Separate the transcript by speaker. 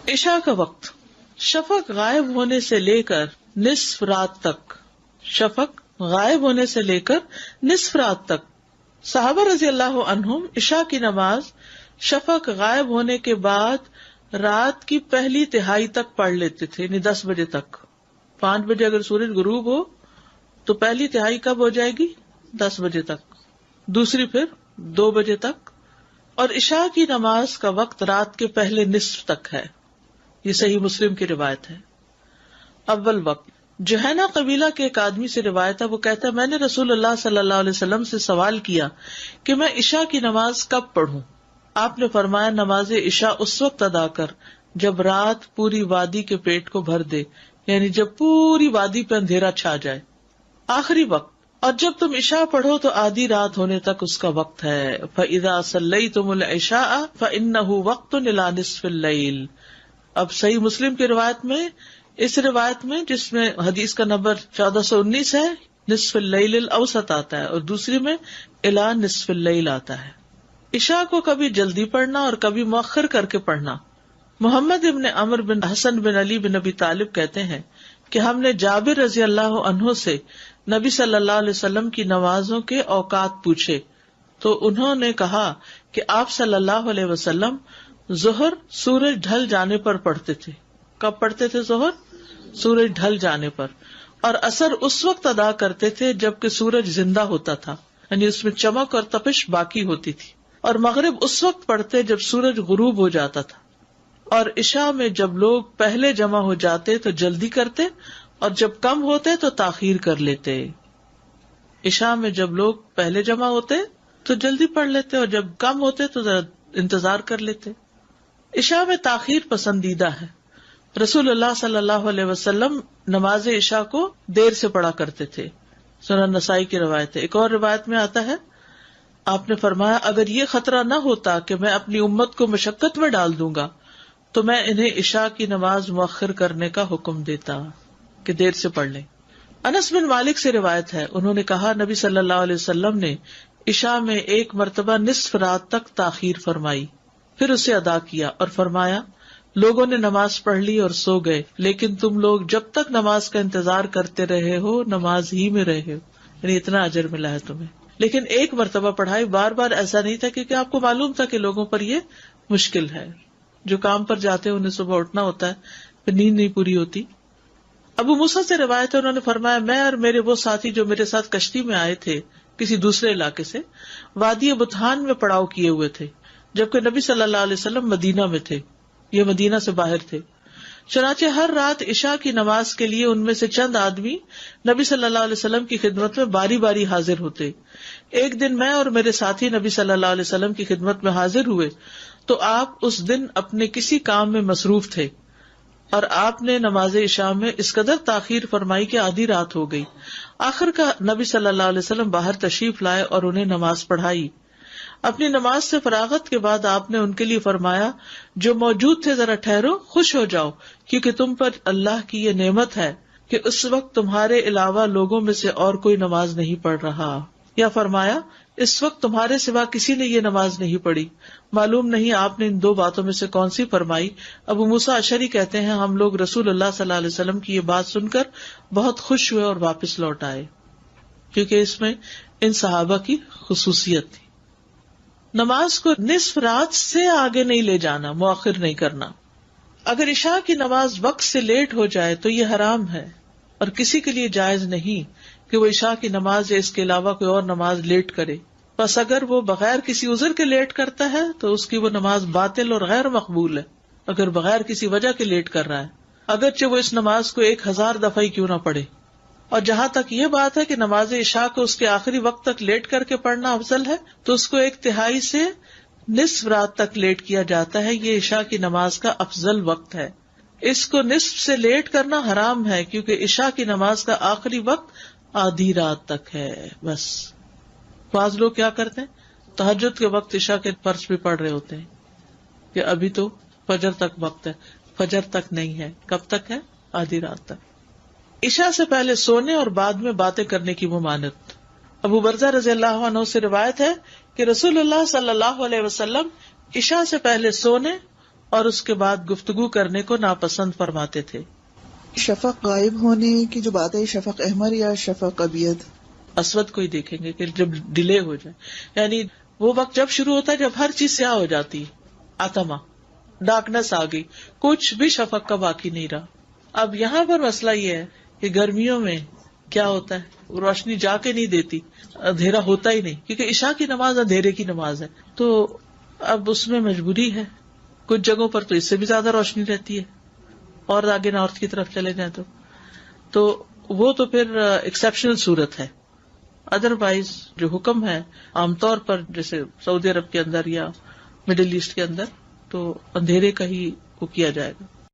Speaker 1: عشاء کا وقت شفق غائب ہونے سے لے کر نصف رات تک، شفق غائب ہونے سے لے کر نصف رات تک صحابہ رضی اللہ عنہم عشاء کی نماز شفق غائب ہونے کے بعد رات کی پہلی تہائی تک پڑھ لیتے تھے، یعنی 10 بجے تک. 5 بجے اگر سورج غروب ہو تو پہلی تہائی کب ہو جائے گی؟ 10 بجے تک، دوسری پھر 2 بجے تک، اور عشاء کی نماز کا وقت رات کے پہلے نصف تک ہے. یہ صحیح مسلم کی روایت ہے. اول وقت جوہینا قبیلہ کے ایک آدمی سے روایت ہے، وہ کہتا ہے میں نے رسول اللہ صلی اللہ علیہ وسلم سے سوال کیا کہ میں عشاء کی نماز کب پڑھوں؟ آپ نے فرمایا نماز عشاء اس وقت ادا کر جب رات پوری وادی کے پیٹ کو بھر دے، یعنی جب پوری وادی پہ اندھیرا چھا جائے. آخری وقت، اور جب تم عشاء پڑھو تو آدھی رات ہونے تک اس کا وقت ہے. فَإِذَا صَلَّيْتُمُ الْعِشَاءَ فَإِنَّهُ وَقْتٌ إِلَى نِصْفِ اللَّيْلِ. اب صحیح مسلم کی روایت میں، اس روایت میں جس میں حدیث کا نمبر 1419 ہے، نصف اللیل الاوسط آتا ہے، اور دوسری میں الی نصف اللیل آتا ہے. عشاء کو کبھی جلدی پڑھنا اور کبھی مؤخر کر کے پڑھنا. محمد ابن عمر بن حسن بن علی بن ابی طالب کہتے ہیں کہ ہم نے جابر رضی اللہ عنہ سے نبی صلی اللہ علیہ وسلم کی نمازوں کے اوقات پوچھے تو انہوں نے کہا کہ آپ صلی اللہ علیہ وسلم ظہر سورج ڈھل جانے پر پڑھتے تھے. کب پڑھتے تھے ظہر؟ سورج ڈھل جانے پر. اور عصر اس وقت ادا کرتے تھے جبکہ سورج زندہ ہوتا تھا، یعنی اس میں چمک اور تپش باقی ہوتی تھی. اور مغرب اس وقت پڑھتے جب سورج غروب ہو جاتا تھا. اور عشاء میں جب لوگ پہلے جمع ہو جاتے تو جلدی کرتے، اور جب کم ہوتے تو تاخیر کر لیتے. عشاء میں جب لوگ پہلے جمع ہوتے تو جلدی پڑھ لیتے، اور جب کم ہوتے تو ذرا انتظار کر لیتے. عشاء میں تاخیر پسندیدہ ہے. رسول اللہ صلی اللہ علیہ وسلم نماز عشاء کو دیر سے پڑھا کرتے تھے. سنن نسائی کی روایت ہے. ایک اور روایت میں آتا ہے آپ نے فرمایا اگر یہ خطرہ نہ ہوتا کہ میں اپنی امت کو مشقت میں ڈال دوں گا تو میں انہیں عشاء کی نماز مؤخر کرنے کا حکم دیتا کہ دیر سے پڑھ لیں. انس بن مالک سے روایت ہے، انہوں نے کہا نبی صلی اللہ علیہ وسلم نے عشاء میں ایک مرتبہ نصف رات تک تاخیر فرمائی، پھر اسے ادا کیا اور فرمایا لوگوں نے نماز پڑھ لی اور سو گئے، لیکن تم لوگ جب تک نماز کا انتظار کرتے رہے ہو نماز ہی میں رہے ہو، یعنی اتنا اجر ملا ہے تمہیں. لیکن ایک مرتبہ پڑھائی، بار بار ایسا نہیں تھا، کیونکہ آپ کو معلوم تھا کہ لوگوں پر یہ مشکل ہے. جو کام پر جاتے ہیں انہیں صبح اٹھنا ہوتا ہے، پھر نیند نہیں پوری ہوتی. ابو موسیٰ سے روایت ہے، انہوں نے فرمایا میں اور میرے وہ ساتھی جو میرے ساتھ کشتی میں آئے تھے کسی دوسرے علاقے سے، وادی بطحان میں پڑاؤ کیے ہوئے تھے، جبکہ نبی صلی اللہ علیہ وسلم مدینہ میں تھے، یہ مدینہ سے باہر تھے. چنانچہ ہر رات عشاء کی نماز کے لیے ان میں سے چند آدمی نبی صلی اللہ علیہ وسلم کی خدمت میں باری باری حاضر ہوتے. ایک دن میں اور میرے ساتھی نبی صلی اللہ علیہ وسلم کی خدمت میں حاضر ہوئے تو آپ اس دن اپنے کسی کام میں مصروف تھے، اور آپ نے نماز عشاء میں اس قدر تاخیر فرمائی کہ آدھی رات ہو گئی. آخر کا نبی صلی اللہ علیہ وسلم باہر تشریف لائے اور انہیں نماز پڑھائی. اپنی نماز سے فراغت کے بعد آپ نے ان کے لیے فرمایا جو موجود تھے ذرا ٹھہرو، خوش ہو جاؤ، کیونکہ تم پر اللہ کی یہ نعمت ہے کہ اس وقت تمہارے علاوہ لوگوں میں سے اور کوئی نماز نہیں پڑھ رہا. یا فرمایا اس وقت تمہارے سوا کسی نے یہ نماز نہیں پڑھی. معلوم نہیں آپ نے ان دو باتوں میں سے کون سی فرمائی. ابو موسیٰ اشعری کہتے ہیں ہم لوگ رسول اللہ صلی اللہ علیہ وسلم کی یہ بات سن کر بہت خوش ہوئے اور واپس لوٹ آئے، کیونکہ اس میں ان صحابہ کی خصوصیت تھی. نماز کو نصف رات سے آگے نہیں لے جانا، مؤخر نہیں کرنا. اگر عشاء کی نماز وقت سے لیٹ ہو جائے تو یہ حرام ہے، اور کسی کے لیے جائز نہیں کہ وہ عشاء کی نماز یا اس کے علاوہ کوئی اور نماز لیٹ کرے. بس اگر وہ بغیر کسی عذر کے لیٹ کرتا ہے تو اس کی وہ نماز باطل اور غیر مقبول ہے، اگر بغیر کسی وجہ کے لیٹ کر رہا ہے، اگرچہ وہ اس نماز کو 1000 دفعہ ہی کیوں نہ پڑھے. اور جہاں تک یہ بات ہے کہ نماز عشاء کو اس کے آخری وقت تک لیٹ کر کے پڑھنا افضل ہے، تو اس کو 1/3 سے نصف رات تک لیٹ کیا جاتا ہے. یہ عشاء کی نماز کا افضل وقت ہے. اس کو نصف سے لیٹ کرنا حرام ہے، کیونکہ عشاء کی نماز کا آخری وقت آدھی رات تک ہے. بس بعض لوگ کیا کرتے ہیں، تہجد کے وقت عشاء کے فرض بھی پڑھ رہے ہوتے ہیں کہ ابھی تو فجر تک وقت ہے. فجر تک نہیں ہے، کب تک ہے؟ آدھی رات تک. عشاء سے پہلے سونے اور بعد میں باتیں کرنے کی ممانعت. ابو برزہ رضی اللہ عنہ سے روایت ہے کہ رسول اللہ صلی اللہ علیہ وسلم عشاء سے پہلے سونے اور اس کے بعد گفتگو کرنے کو ناپسند فرماتے تھے.
Speaker 2: شفق غائب ہونے کی جو بات ہے، شفق احمر یا شفق ابیض؟
Speaker 1: اسود کو ہی دیکھیں گے کہ جب ڈیلے ہو جائے، یعنی وہ وقت جب شروع ہوتا ہے جب ہر چیز سیاہ ہو جاتی ہے، آتما ڈارکنیس آ گئی، کچھ بھی شفق کا باقی نہیں رہا. اب یہاں پر مسئلہ یہ ہے کہ گرمیوں میں کیا ہوتا ہے، روشنی جا کے نہیں دیتی، اندھیرا ہوتا ہی نہیں، کیونکہ عشاء کی نماز اندھیرے کی نماز ہے. تو اب اس میں مجبوری ہے، کچھ جگہوں پر تو اس سے بھی زیادہ روشنی رہتی ہے، اور آگے نارتھ کی طرف چلے جائیں تو وہ تو پھر ایکسیپشنل صورت ہے. ادروائز جو حکم ہے عام طور پر جیسے سعودی عرب کے اندر یا مڈل ایسٹ کے اندر تو اندھیرے کا ہی وہ کیا جائے گا.